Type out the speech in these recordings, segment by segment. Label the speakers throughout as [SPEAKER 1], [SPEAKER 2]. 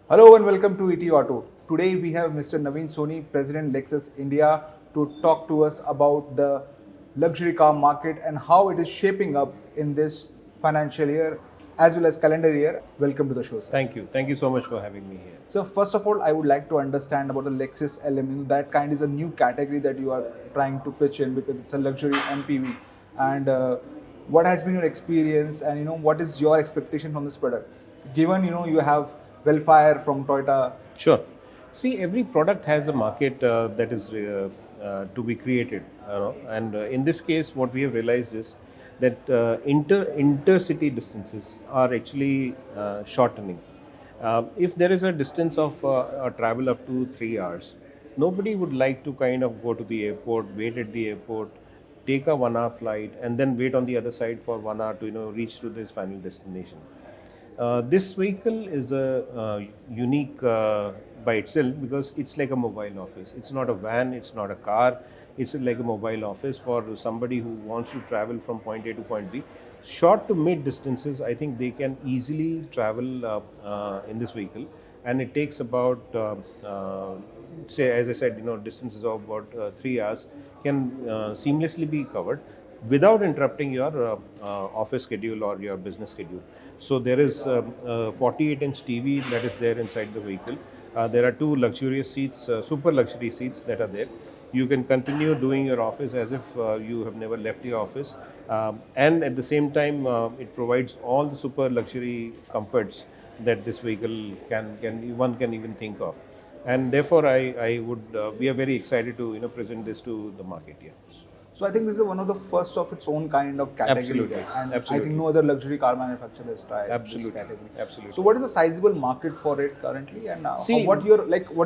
[SPEAKER 1] Hello and welcome to ETAuto. Today we have Mr. Naveen Soni, President Lexus India, to talk to us about the luxury car market and how it is shaping up in this financial year as well as calendar year. Welcome to the show, sir.
[SPEAKER 2] Thank you. Thank you so much for having me here.
[SPEAKER 1] So first of all, I would like to understand about the Lexus LM. That kind is a new category that you are trying to pitch in because it's a luxury MPV. And what has been your experience, and what is your expectation from this product? Given you have Wellfire from Toyota.
[SPEAKER 2] Sure. See, every product has a market that is to be created, and in this case, what we have realized is that intercity distances are actually shortening. If there is a distance of a travel up to 3 hours, nobody would like to kind of go to the airport, wait at the airport, take a 1 hour flight, and then wait on the other side for 1 hour to reach to this final destination. This vehicle is a unique by itself because it's like a mobile office. It's not a van, it's not a car, it's like a mobile office for somebody who wants to travel from point A to point B. Short to mid distances, I think they can easily travel in this vehicle, and it takes about, say, as I said, distances of about 3 hours can seamlessly be covered without interrupting your office schedule or your business schedule. So there is a 48-inch TV that is there inside the vehicle. There are two luxurious seats, super luxury seats that are there. You can continue doing your office as if you have never left your office, and at the same time, it provides all the super luxury comforts that this vehicle one can even think of. And therefore, I would we are very excited to present this to the market here.
[SPEAKER 1] So I think this is one of the first of its own kind of category.
[SPEAKER 2] Absolutely.
[SPEAKER 1] And
[SPEAKER 2] Absolutely.
[SPEAKER 1] I think no other luxury car manufacturer has tried
[SPEAKER 2] Absolutely.
[SPEAKER 1] this category.
[SPEAKER 2] Absolutely.
[SPEAKER 1] So what is the sizable market for it currently, and
[SPEAKER 2] See,
[SPEAKER 1] what is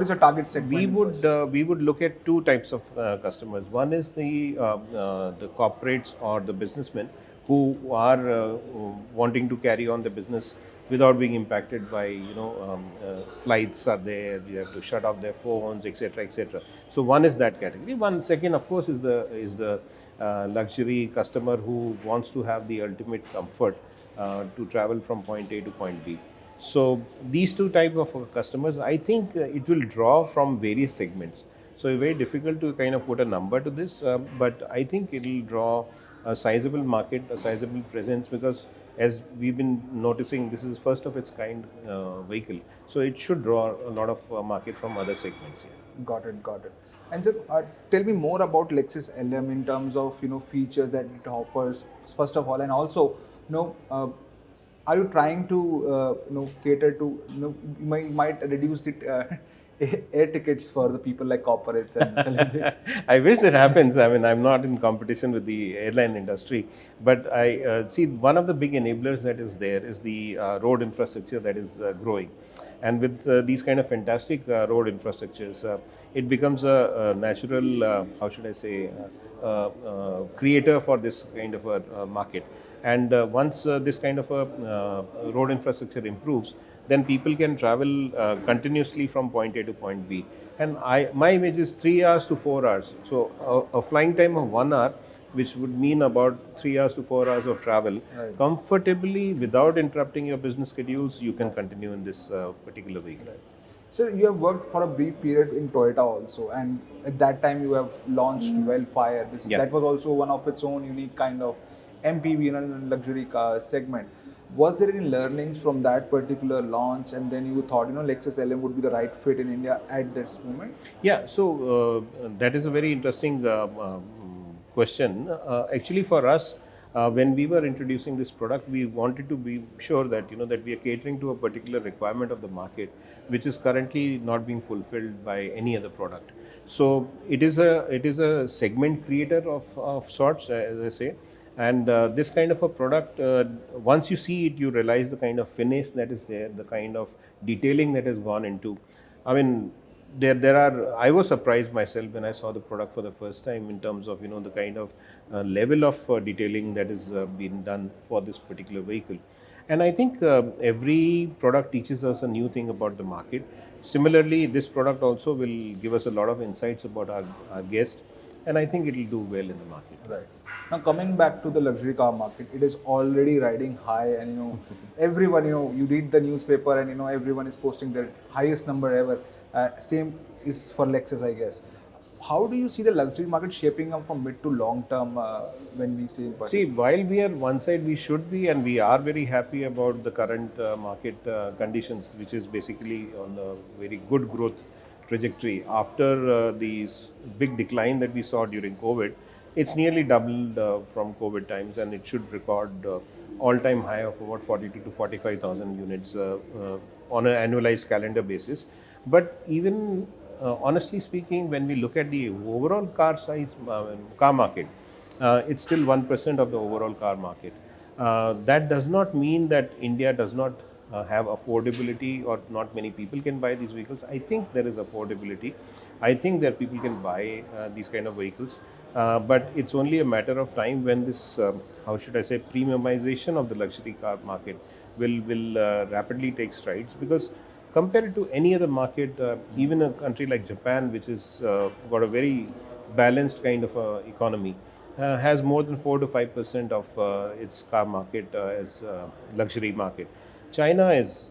[SPEAKER 1] your target segment?
[SPEAKER 2] We would look at two types of customers. One is the corporates or the businessmen who are wanting to carry on the business without being impacted by flights are there. You have to shut off their phones, etc., etc. So one is that category. One second, of course, is the luxury customer who wants to have the ultimate comfort to travel from point A to point B. So these two type of customers, I think it will draw from various segments. So it's very difficult to kind of put a number to this, but I think it will draw a sizable market, a sizable presence, because as we've been noticing, this is first of its kind vehicle. So it should draw a lot of market from other segments. Yeah.
[SPEAKER 1] Got it. And so, tell me more about Lexus LM in terms of features that it offers. First of all, and also, are you trying to cater to you might reduce the air tickets for the people like corporates and celebrities?
[SPEAKER 2] I wish that happens. I mean, I'm not in competition with the airline industry, but I see one of the big enablers that is there is the road infrastructure that is growing. And with these kind of fantastic road infrastructures, it becomes a natural, how should I say, creator for this kind of a market. And once this kind of a road infrastructure improves, then people can travel continuously from point A to point B. And my image is 3 hours to 4 hours. So a flying time of 1 hour, which would mean about 3 hours to 4 hours of travel, right, comfortably without interrupting your business schedules, you can continue in this particular vehicle.
[SPEAKER 1] Right. So you have worked for a brief period in Toyota also, and at that time you have launched Wellfire. That was also one of its own unique kind of MPV in a luxury car segment. Was there any learnings from that particular launch, and then you thought Lexus LM would be the right fit in India at this moment?
[SPEAKER 2] Yeah, so that is a very interesting question. Actually, for us, when we were introducing this product, we wanted to be sure that that we are catering to a particular requirement of the market, which is currently not being fulfilled by any other product. So it is a segment creator of sorts, as I say. And this kind of a product, once you see it, you realize the kind of finesse that is there, the kind of detailing that has gone into. I mean, there are. I was surprised myself when I saw the product for the first time in terms of the kind of level of detailing that is being done for this particular vehicle. And I think every product teaches us a new thing about the market. Similarly, this product also will give us a lot of insights about our guest, and I think it will do well in the market.
[SPEAKER 1] Right. Now coming back to the luxury car market, it is already riding high, and everyone, you read the newspaper, and everyone is posting their highest number ever. Same is for Lexus, I guess. How do you see the luxury market shaping up from mid to long term when we see in
[SPEAKER 2] See,
[SPEAKER 1] particular?
[SPEAKER 2] while we are one side, we should be, and we are very happy about the current market conditions, which is basically on a very good growth trajectory. After the big decline that we saw during COVID, it's nearly doubled from COVID times, and it should record all-time high of about 42 to 45,000 units on an annualized calendar basis. But even honestly speaking, when we look at the overall car market, it's still 1% of the overall car market. That does not mean that India does not have affordability or not many people can buy these vehicles. I think there is affordability. I think that people can buy these kind of vehicles. But it's only a matter of time when this, how should I say, premiumization of the luxury car market will rapidly take strides, because compared to any other market, even a country like Japan, which is got a very balanced kind of economy, has more than 4 to 5% of its car market as luxury market. China is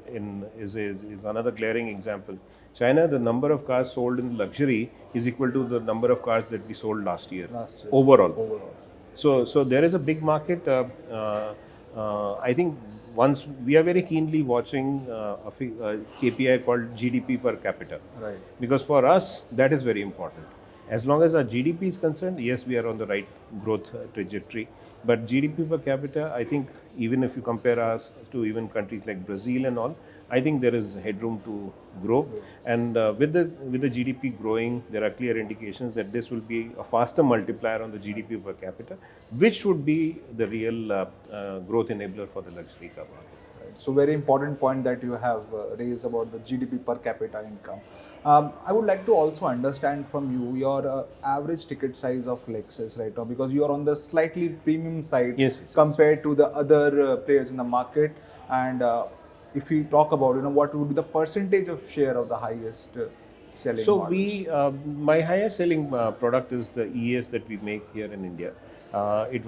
[SPEAKER 2] another glaring example. China, the number of cars sold in luxury is equal to the number of cars that we sold last year
[SPEAKER 1] Last year,
[SPEAKER 2] overall.
[SPEAKER 1] overall.
[SPEAKER 2] So there is a big market. I think once we are very keenly watching a KPI called GDP per capita,
[SPEAKER 1] Right.
[SPEAKER 2] because for us that is very important. As long as our GDP is concerned, yes, we are on the right growth trajectory. But GDP per capita, I think, even if you compare us to even countries like Brazil and all, I think there is headroom to grow. And with the GDP growing, there are clear indications that this will be a faster multiplier on the GDP per capita, which would be the real growth enabler for the luxury car market.
[SPEAKER 1] Right. So very important point that you have raised about the GDP per capita income. I would like to also understand from you your average ticket size of Lexus right now, because you are on the slightly premium side
[SPEAKER 2] Yes.
[SPEAKER 1] compared to the other players in the market. And if we talk about what would be the percentage of share of the highest selling
[SPEAKER 2] So
[SPEAKER 1] models?
[SPEAKER 2] my highest selling product is the ES that we make here in India. It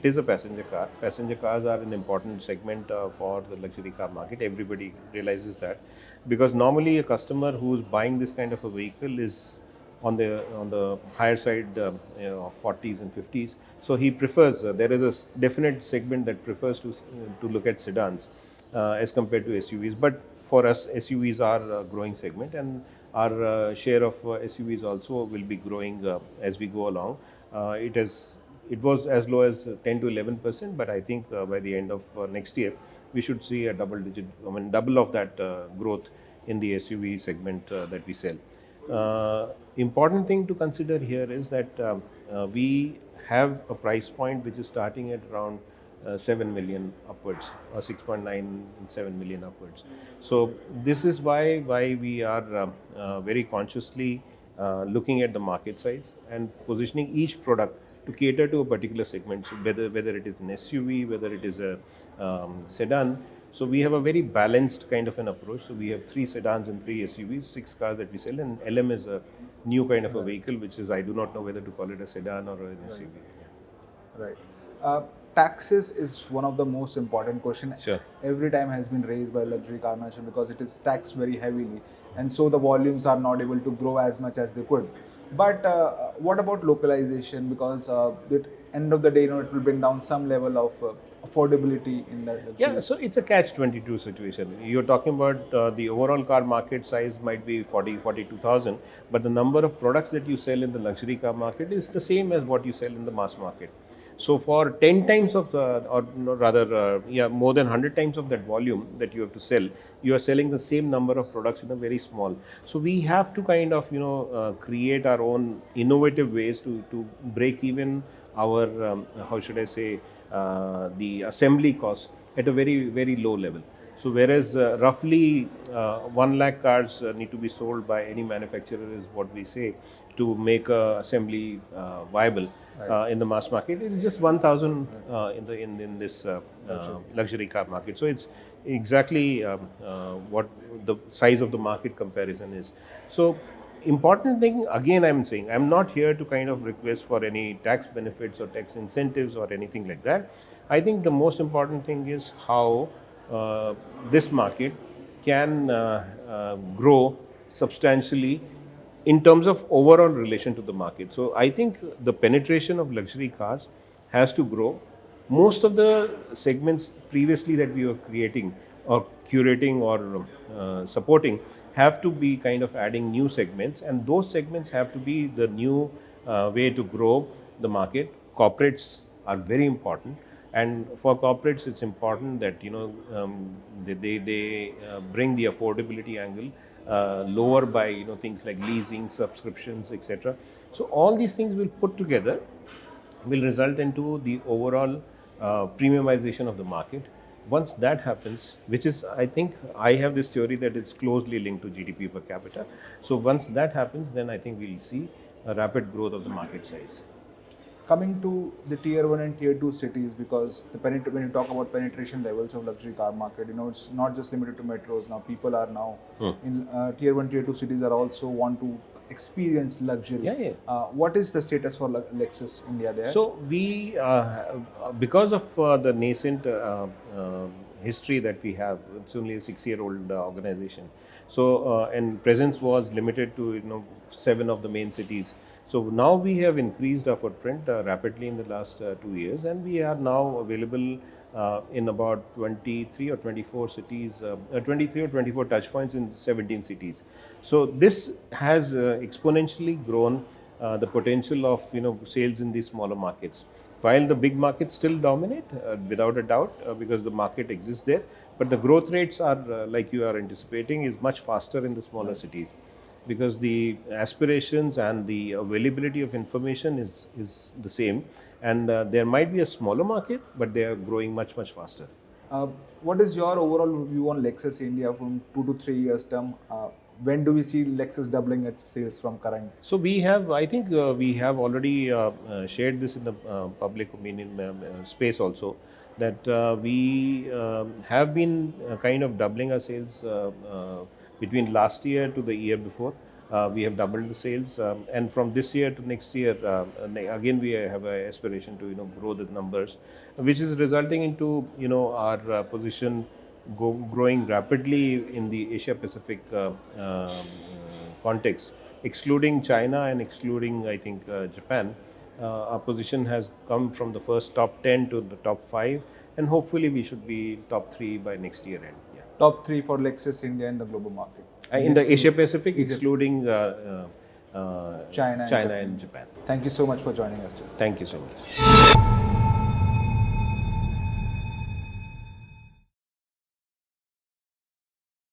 [SPEAKER 2] is a passenger car. Passenger cars are an important segment for the luxury car market. Everybody realizes that, because normally a customer who's buying this kind of a vehicle is on the higher side of 40s and 50s. So he prefers. There is a definite segment that prefers to look at sedans as compared to SUVs. But for us, SUVs are a growing segment, and our share of SUVs also will be growing as we go along. It was as low as 10 to 11%, but I think by the end of next year, we should see a double of that growth in the SUV segment that we sell. Important thing to consider here is that we have a price point which is starting at around 7 million upwards, or 6.97 million upwards. So this is why we are very consciously looking at the market size and positioning each product to cater to a particular segment. So whether it is an SUV, whether it is a sedan. So we have a very balanced kind of an approach. So we have 3 sedans and 3 SUVs, 6 cars that we sell, and LM is a new kind of a vehicle, which is, I do not know whether to call it a sedan or an SUV.
[SPEAKER 1] Right. Taxes is one of the most important question.
[SPEAKER 2] Sure.
[SPEAKER 1] Every time has been raised by luxury car manufacturer, because it is taxed very heavily, and so the volumes are not able to grow as much as they could. But what about localization? Because at end of the day, it will bring down some level of affordability in that luxury.
[SPEAKER 2] Yeah, so it's a catch-22 situation. You're talking about the overall car market size might be 42,000, but the number of products that you sell in the luxury car market is the same as what you sell in the mass market. So for 10 times of, or no, rather, more than 100 times of that volume that you have to sell, you are selling the same number of products in a very small. So we have to kind of, create our own innovative ways to break even our, how should I say, the assembly costs at a very, very low level. So whereas roughly 1 lakh cars need to be sold by any manufacturer is what we say to make assembly viable in the mass market, it is just 1,000 in this luxury car market. So it's exactly what the size of the market comparison is. So important thing, again, I'm saying, I'm not here to kind of request for any tax benefits or tax incentives or anything like that. I think the most important thing is how this market can grow substantially in terms of overall relation to the market. So I think the penetration of luxury cars has to grow. Most of the segments previously that we were creating or curating or supporting have to be kind of adding new segments, and those segments have to be the new way to grow the market. Corporates are very important, and for corporates it's important that they bring the affordability angle lower by things like leasing, subscriptions, etc. So all these things will put together will result into the overall premiumization of the market. Once that happens, which is, I think, I have this theory that it's closely linked to GDP per capita. So once that happens, then I think we'll see a rapid growth of the market size.
[SPEAKER 1] Coming to the tier 1 and tier 2 cities, because when you talk about penetration levels of luxury car market, it's not just limited to metros. Now people are now in tier 1, tier 2 cities are also want to experience luxury.
[SPEAKER 2] Yeah.
[SPEAKER 1] What is the status for Lexus India there?
[SPEAKER 2] So we, because of the nascent history that we have, it's only a 6-year-old organization. So and presence was limited to 7 of the main cities. So now we have increased our footprint rapidly in the last 2 years, and we are now available in about 23 or 24 cities, 23 or 24 touch points in 17 cities. So this has exponentially grown the potential of sales in these smaller markets. While the big markets still dominate, without a doubt, because the market exists there, but the growth rates are like you are anticipating is much faster in the smaller cities, because the aspirations and the availability of information is the same, and there might be a smaller market, but they are growing much faster.
[SPEAKER 1] What is your overall view on Lexus India from 2 to 3 years term? When do we see Lexus doubling its sales from current?
[SPEAKER 2] So we have, I think we have already shared this in the public opinion space also, that we have been kind of doubling our sales between last year to the year before. We have doubled the sales, and from this year to next year, again we have an aspiration to grow the numbers, which is resulting into our position growing rapidly in the Asia Pacific context, excluding China and excluding, I think, Japan. Our position has come from the first top 10 to the top 5, and hopefully we should be top 3 by next year end. Yeah.
[SPEAKER 1] Top 3 for Lexus India in the global market.
[SPEAKER 2] In the Asia Pacific, excluding
[SPEAKER 1] China
[SPEAKER 2] and Japan.
[SPEAKER 1] Thank you so much for joining us today.
[SPEAKER 2] Thank you so much.